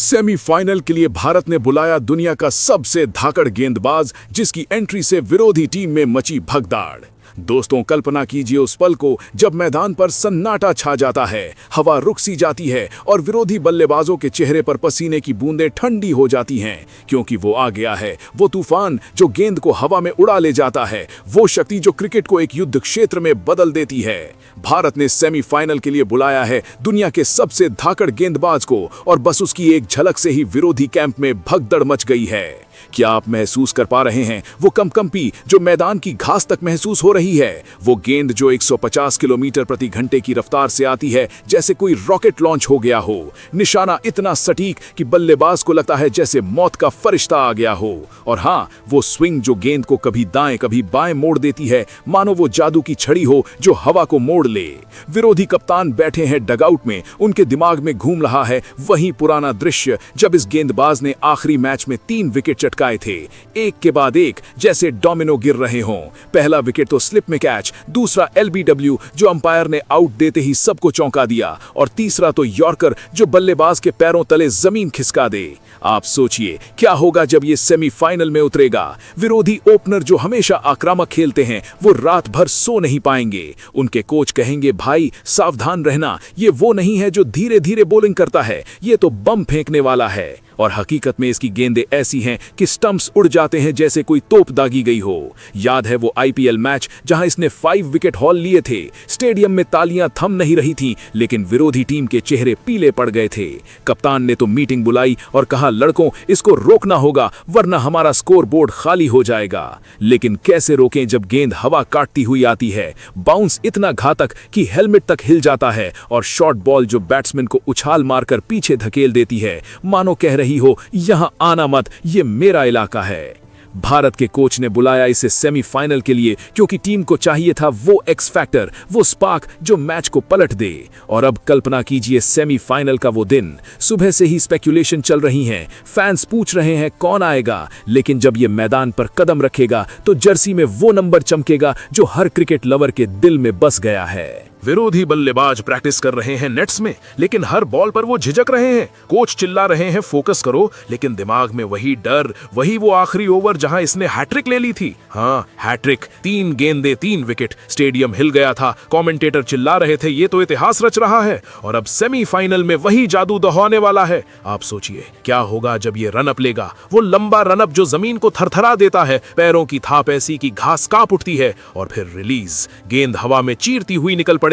Semifinal के लिए भारत ने बुलाया दुनिया का सबसे धाकड़ गेंदबाज, जिसकी एंट्री से विरोधी टीम में मची भगदड़। दोस्तों, कल्पना कीजिए उस पल को जब मैदान पर सन्नाटा छा जाता है, हवा रुक सी जाती है और विरोधी बल्लेबाजों के चेहरे पर पसीने की बूंदें ठंडी हो जाती हैं, क्योंकि वो आ गया है, वो तूफान जो गेंद को हवा में उड़ा ले जाता है, वो शक्ति जो क्रिकेट को एक युद्ध क्षेत्र में बदल देती है। भारत ने सेमीफाइनल के लिए बुलाया है दुनिया के सबसे धाकड़ गेंदबाज को, और बस उसकी एक झलक से ही विरोधी कैंप में भगदड़ मच गई है। क्या आप महसूस कर पा रहे हैं वो कंपकंपी जो मैदान की घास तक महसूस हो रही है? वो गेंद जो 150 किलोमीटर प्रति घंटे की रफ्तार से आती है, जैसे कोई रॉकेट लॉन्च हो गया हो। निशाना इतना सटीक कि बल्लेबाज को लगता है जैसे मौत का फरिश्ता आ गया हो। और हाँ, वो स्विंग जो गेंद को कभी दाएं कभी बाएं मोड़ देती है, मानो वो जादू की छड़ी हो जो हवा को मोड़ ले। विरोधी कप्तान बैठे हैं डगआउट में, उनके दिमाग में घूम रहा है वही पुराना दृश्य जब इस गेंदबाज ने आखिरी मैच में 3 विकेट चटकाए थे, एक के बाद एक, जैसे डोमिनो गिर रहे हों। पहला विकेट तो स्लिप में कैच, दूसरा एलबीडब्ल्यू जो अंपायर ने आउट देते ही सबको चौंका दिया, और तीसरा तो यॉर्कर जो बल्लेबाज के पैरों तले जमीन खिसका दे। आप सोचिए क्या होगा जब ये सेमीफाइनल में उतरेगा। विरोधी ओपनर जो हमेशा आक्रामक खेलते हैं, वो रात भर सो नहीं पाएंगे। उनके कोच कहेंगे, भाई सावधान रहना, ये वो नहीं है जो धीरे धीरे बॉलिंग करता है, ये तो बम फेंकने वाला है। और हकीकत में इसकी गेंदें ऐसी हैं कि स्टंप्स उड़ जाते हैं जैसे कोई तोप दागी गई हो। याद है वो आईपीएल मैच जहां इसने 5 विकेट हॉल लिए थे? स्टेडियम में तालियां थम नहीं रही थीं, लेकिन विरोधी टीम के चेहरे पीले पड़ गए थे। कप्तान ने तो मीटिंग बुलाई और कहा, लड़कों, इसको रोकना होगा वरना हमारा स्कोर बोर्ड खाली हो जाएगा। लेकिन कैसे रोकें जब गेंद हवा काटती हुई आती है? बाउंस इतना घातक कि हेलमेट तक हिल जाता है, और शॉर्ट बॉल जो बैट्समैन को उछाल मारकर पीछे धकेल देती है, मानो कह रही हो, यहां आना मत, ये मेरा इलाका है। भारत के कोच ने बुलाया इसे सेमीफाइनल के लिए क्योंकि टीम को चाहिए था वो एक्स फैक्टर, वो स्पार्क जो मैच को पलट दे। और अब कल्पना कीजिए सेमीफाइनल का वो दिन। सुबह से ही स्पेक्यूलेशन चल रही हैं, फैंस पूछ रहे हैं कौन आएगा, लेकिन जब ये मैदान पर कदम रखेगा तो जर्सी में वो नंबर चमकेगा जो हर क्रिकेट लवर के दिल में बस गया है। विरोधी बल्लेबाज प्रैक्टिस कर रहे हैं नेट्स में, लेकिन हर बॉल पर वो झिझक रहे हैं। कोच चिल्ला रहे हैं फोकस करो, लेकिन दिमाग में वही डर, वही वो आखिरी ओवर जहां इसने हैट्रिक ले ली थी। हाँ, हैट्रिक, 3 गेंदें 3 विकेट। स्टेडियम हिल गया था, कमेंटेटर चिल्ला रहे थे, ये तो इतिहास रच रहा है। और अब सेमीफाइनल में वही जादू दोहराने वाला है। आप सोचिए क्या होगा जब ये रनअप लेगा, वो लंबा रनअप जो जमीन को थरथरा देता है, पैरों की थाप ऐसी कि घास कांप उठती है, और फिर रिलीज, गेंद हवा में चीरती हुई निकल पड़ेगी।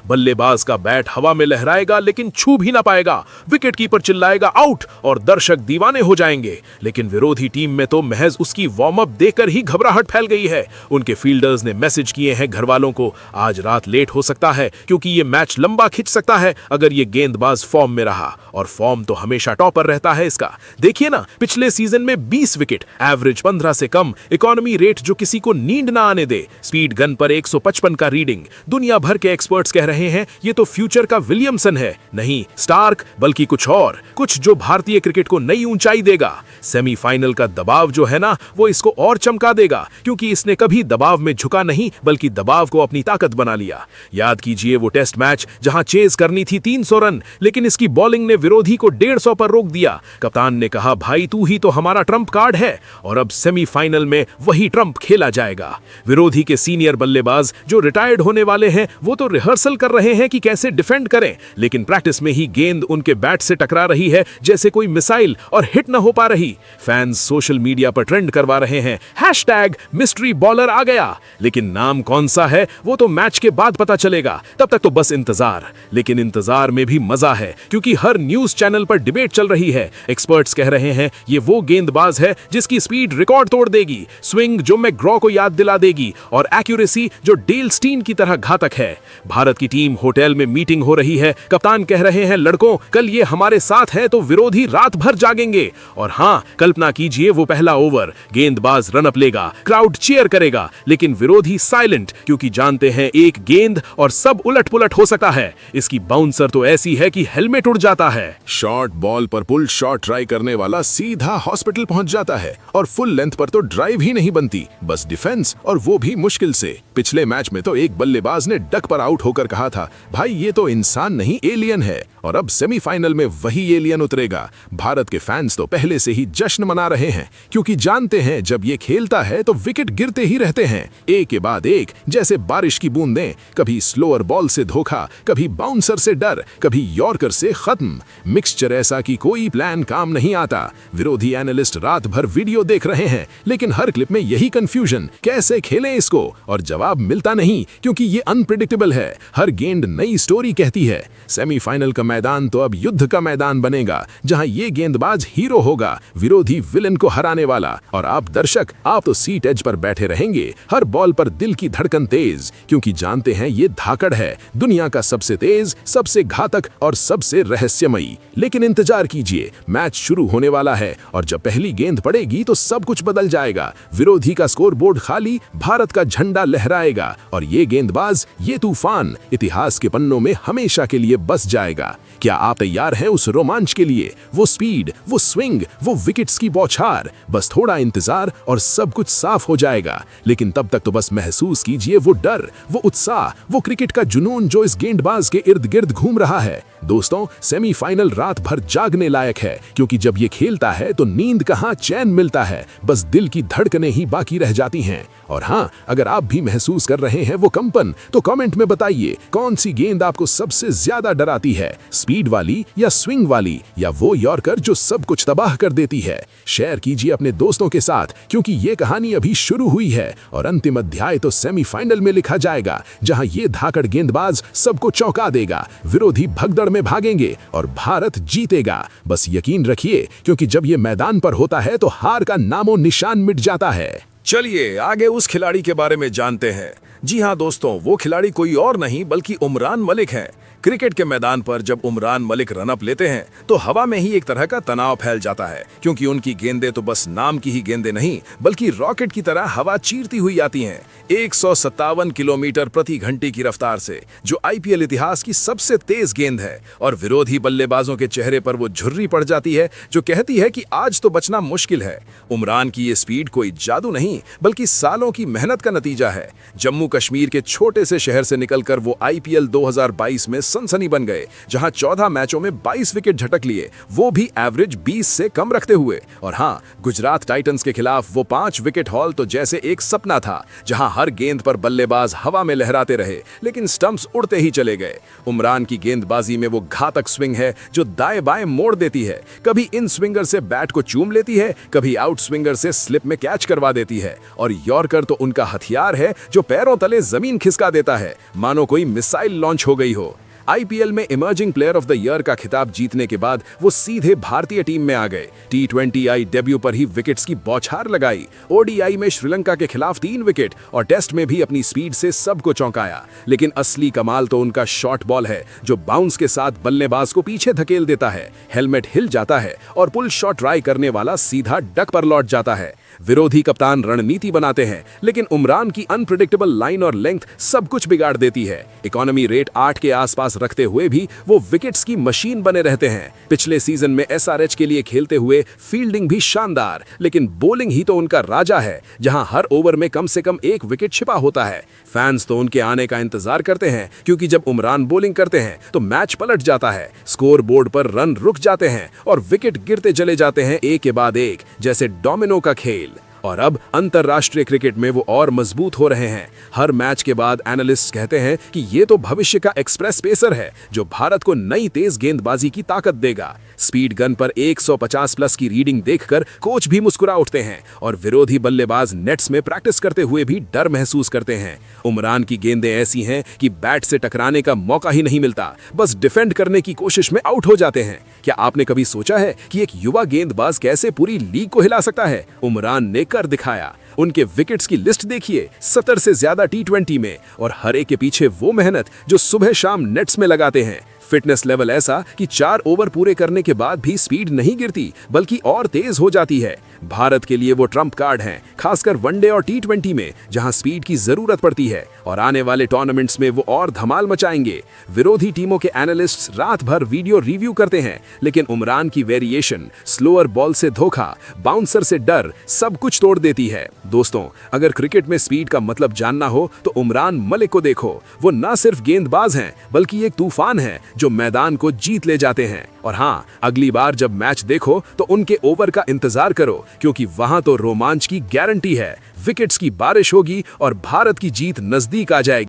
बल्लेबाज का बैट हवा में लहराएगा लेकिन छू भी ना पाएगा। विकेट कीपर चिल्लाएगा आउट, और दर्शक दीवाने हो जाएंगे। लेकिन विरोधी टीम में तो महज उसकी वार्म अप देखकर ही घबराहट फैल गई है। उनके फील्डर्स ने मैसेज किए हैं घर वालों को, आज रात लेट हो सकता है क्योंकि ये मैच लंबा खिंच सकता है अगर ये गेंदबाज फॉर्म में रहा, और फॉर्म तो हमेशा टॉपर रहता है इसका। देखिए ना, पिछले सीजन में 20 विकेट, एवरेज 15 से कम, इकोनॉमी रेट जो किसी को नींद ना आने दे, स्पीड गन पर 155 का रीडिंग। दुनिया भर के एक्सपर्ट्स कह रहे हैं ये तो फ्यूचर का विलियमसन है, नहीं स्टार्क, बल्कि कुछ और, कुछ जो भारतीय क्रिकेट को नई ऊंचाई देगा। सेमीफाइनल का दबाव जो है ना, वो इसको और चमका देगा, क्योंकि इसने कभी दबाव में झुका नहीं बल्कि दबाव को अपनी ताकत बना लिया। याद कीजिए वो टेस्ट मैच जहां चेज करनी थी 300 रन, लेकिन इसकी बॉलिंग ने विरोधी को 150 पर रोक दिया। कप्तान ने कहा, भाई तू ही तो हमारा ट्रम्प कार्ड है। और अब सेमीफाइनल में वही ट्रम्प खेला जाएगा। विरोधी के सीनियर बल्लेबाज जो रिटायर्ड होने वाले हैं, वो तो रिहर्सल कर रहे हैं कि कैसे डिफेंड करें, लेकिन प्रैक्टिस में ही गेंद उनके बैट से टकरा रही है जैसे कोई मिसाइल, और हिट न हो पा रही। फैंस सोशल मीडिया पर ट्रेंड करवा रहे हैं, हैशटैग मिस्ट्री बॉलर आ गया। लेकिन नाम कौन सा है वो तो मैच के बाद पता चलेगा, तब तक तो बस इंतजार। लेकिन इंतजार में भी मजा है, क्योंकि हर न्यूज चैनल पर डिबेट चल रही है। एक्सपर्ट्स कह रहे हैं ये वो गेंदबाज है जिसकी स्पीड रिकॉर्ड तोड़ देगी, स्विंग जो मैकग्रॉ को याद दिला देगी, और एक्यूरेसी जो डेल स्टीन की तरह घातक है। भारत की टीम होटल में मीटिंग हो रही है। कप्तान कह रहे हैं, लड़कों, कल ये हमारे साथ है तो विरोधी रात भर जागेंगे। और हाँ, कल्पना कीजिए वो पहला ओवर, गेंदबाज रनअप लेगा, क्राउड चीयर करेगा, लेकिन विरोधी साइलेंट, क्योंकि जानते हैं एक गेंद और सब उलट पुलट हो सकता है। इसकी बाउंसर तो ऐसी है कि हेलमेट उड़ जाता है। शॉर्ट बॉल पर पुल शॉट ट्राई करने वाला सीधा हॉस्पिटल पहुंच जाता है, और फुल लेंथ पर तो ड्राइव ही नहीं बनती, बस डिफेंस, और वो भी मुश्किल से। पिछले मैच में तो एक बल्लेबाज ने डक पर आउट आउट होकर कहा था, भाई ये तो इंसान नहीं एलियन है। और अब सेमीफाइनल में वही एलियन उतरेगा। भारत के फैंस तो पहले से ही जश्न मना रहे हैं, क्योंकि जानते हैं जब ये खेलता है तो विकेट गिरते ही रहते हैं, एक के बाद एक, जैसे बारिश की बूंदें। कभी स्लोअर बॉल से धोखा, कभी बाउंसर से डर, कभी यॉर्कर से खत्म। मिक्सचर ऐसा कि कोई प्लान काम नहीं आता। विरोधी एनालिस्ट रात भर वीडियो देख रहे हैं, लेकिन हर क्लिप में यही कंफ्यूजन, कैसे खेलें इसको, और जवाब मिलता नहीं, क्योंकि ये अनप्रिडिक्टेबल है। हर गेंद नई स्टोरी कहती है। सेमीफाइनल का मैदान तो अब युद्ध का मैदान बनेगा, जहां ये गेंदबाज हीरो होगा, विरोधी विलन को हराने वाला। और आप दर्शक, आप तो सीट एज पर बैठे रहेंगे, हर बॉल पर दिल की धड़कन तेज, क्योंकि जानते हैं ये धाकड़ है, दुनिया का सबसे तेज, सबसे घातक और सबसे रहस्यमयी। लेकिन इंतजार कीजिए, मैच शुरू होने वाला है, और जब पहली गेंद पड़ेगी तो सब कुछ बदल जाएगा। विरोधी का स्कोरबोर्ड खाली, भारत का झंडा लहराएगा, और ये गेंदबाज, ये तूफान इतिहास के पन्नों में हमेशा के लिए बस जाएगा। क्या आप तैयार हैं उस रोमांच के लिए? वो स्पीड, वो स्विंग, वो विकेट्स की बौछार। बस थोड़ा इंतजार और सब कुछ साफ हो जाएगा। लेकिन तब तक तो बस महसूस कीजिए वो डर, वो उत्साह, वो क्रिकेट का जुनून जो इस गेंदबाज के इर्द गिर्द घूम रहा है। दोस्तों, सेमीफाइनल रात भर जागने लायक है, क्योंकि जब ये खेलता है तो नींद कहां, चैन मिलता है, बस दिल की धड़कनें ही बाकी रह जाती हैं। और हाँ, अगर आप भी महसूस कर रहे हैं वो कंपन, तो कमेंट में बताइए कौन सी गेंद आपको सबसे ज्यादा डराती है, स्पीड वाली या स्विंग वाली, या वो यॉर्कर जो सब कुछ तबाह कर देती है। शेयर कीजिए अपने दोस्तों के साथ, क्योंकि ये कहानी अभी शुरू हुई है, और अंतिम अध्याय तो सेमीफाइनल में लिखा जाएगा, जहां ये धाकड़ गेंदबाज सबको चौंका देगा। विरोधी भगदड़ में भागेंगे और भारत जीतेगा। बस यकीन रखिए, क्योंकि जब ये मैदान पर होता है तो हार का नामो निशान मिट जाता है। चलिए आगे उस खिलाड़ी के बारे में जानते हैं। जी हाँ दोस्तों, वो खिलाड़ी कोई और नहीं बल्कि उमरान मलिक है। क्रिकेट के मैदान पर जब उमरान मलिक रन अप लेते हैं तो हवा में ही एक तरह का तनाव फैल जाता है, क्योंकि उनकी गेंदें तो बस नाम की ही गेंदें नहीं, बल्कि रॉकेट की तरह हवा चीरती हुई आती हैं 157 किलोमीटर प्रति घंटे की रफ्तार से, जो आईपीएल इतिहास की सबसे तेज गेंद है। और विरोधी बल्लेबाजों के चेहरे पर वो झुर्री पड़ जाती है, जो कहती है कि आज तो बचना मुश्किल है। उमरान की ये स्पीड कोई जादू नहीं, बल्कि सालों की मेहनत का नतीजा है। जम्मू कश्मीर के छोटे से शहर से निकलकर वो आईपीएल 2022 में सनसनी बन गए, जहां 14 मैचों में 22 विकेट झटक लिए, वो भी एवरेज 20 से कम रखते हुए। और हाँ, गुजरात टाइटंस के खिलाफ वो 5 विकेट हॉल तो जैसे एक सपना था, जहां हर गेंद पर बल्लेबाज हवा में लहराते रहे, लेकिन स्टंप्स उड़ते ही चले गए। उमरान की गेंदबाजी में वो घातक स्विंग है जो दाएं बाएं मोड़ देती है, कभी इन स्विंगर से बैट को चूम लेती है, कभी आउट स्विंगर से स्लिप में कैच करवा देती है। और यॉर्कर तो उनका हथियार है जो पैरों तले जमीन खिसका देता है, मानो कोई मिसाइल लॉन्च हो गई हो। आईपीएल में emerging player of the year का खिताब जीतने के बाद वो सीधे भारतीय टीम में आ गए। T20 डेब्यू पर ही विकेट्स की बौछार लगाई। ओडीआई में श्रीलंका के खिलाफ 3 विकेट और टेस्ट में भी अपनी स्पीड से सबको चौंकाया। लेकिन असली कमाल तो उनका शॉर्ट बॉल है, जो बाउंस के साथ बल्लेबाज को पीछे धकेल देता है, हेलमेट हिल जाता है और पुल शॉट ट्राई करने वाला सीधा डक पर लौट जाता है। विरोधी कप्तान रणनीति बनाते हैं, लेकिन उमरान की अनप्रेडिक्टेबल लाइन और लेंथ सब कुछ बिगाड़ देती है। इकोनॉमी रेट 8 के आसपास रखते हुए भी वो विकेट्स की मशीन बने रहते हैं। पिछले सीजन में एसआरएच के लिए खेलते हुए फील्डिंग भी शानदार, लेकिन बॉलिंग ही तो उनका राजा है, जहां हर ओवर में कम से कम 1 विकेट छिपा होता है। फैंस तो उनके आने का इंतजार करते हैं, क्योंकि जब उमरान बॉलिंग करते हैं तो मैच पलट जाता है, स्कोर बोर्ड पर रन रुक जाते हैं और विकेट गिरते चले जाते हैं एक के बाद एक, जैसे डोमिनो का खेल। और अब अंतरराष्ट्रीय क्रिकेट में वो और मजबूत हो रहे हैं। हर मैच के बाद एनालिस्ट कहते हैं कि ये तो भविष्य का एक्सप्रेस पेसर है, जो भारत को नई तेज गेंदबाजी की ताकत देगा। स्पीड गन पर 150 प्लस की रीडिंग देखकर कोच भी मुस्कुरा उठते हैं, और विरोधी बल्लेबाज नेट्स में प्रैक्टिस करते हुए भी डर महसूस करते हैं। उमरान की गेंदें ऐसी हैं कि बैट से टकराने का मौका ही नहीं मिलता, बस डिफेंड करने की कोशिश में आउट हो जाते हैं। क्या आपने कभी सोचा है कि एक युवा गेंदबाज कैसे पूरी लीग को हिला सकता है? उमरान ने कर दिखाया। उनके विकेट्स की लिस्ट देखिए, 70 से ज्यादा T20 में, और हर एक के पीछे वो मेहनत जो सुबह शाम नेट्स में लगाते हैं। फिटनेस लेवल ऐसा कि 4 ओवर पूरे करने के बाद भी स्पीड नहीं गिरती बल्कि और तेज हो जाती है। भारत के लिए वो ट्रम्प कार्ड हैं, खासकर वनडे और टी20 में जहां स्पीड की जरूरत पड़ती है, और आने वाले टूर्नामेंट्स में वो और धमाल मचाएंगे। विरोधी टीमों के एनालिस्ट्स रात भर वीडियो रिव्यू करते हैं, लेकिन उमरान की वेरिएशन, स्लोअर बॉल से धोखा, बाउंसर से डर सब कुछ तोड़ देती है। दोस्तों, अगर क्रिकेट में स्पीड का मतलब जानना हो तो उमरान मलिक को देखो। वो ना सिर्फ गेंदबाज हैं बल्कि एक तूफान है जो मैदान को जीत ले जाते हैं। और हाँ, अगली बार जब मैच देखो तो उनके ओवर का इंतजार करो, क्योंकि वहां तो रोमांच की गारंटी है। विकेट्स की बारिश होगी और भारत की जीत नजदीक आ जाएगी।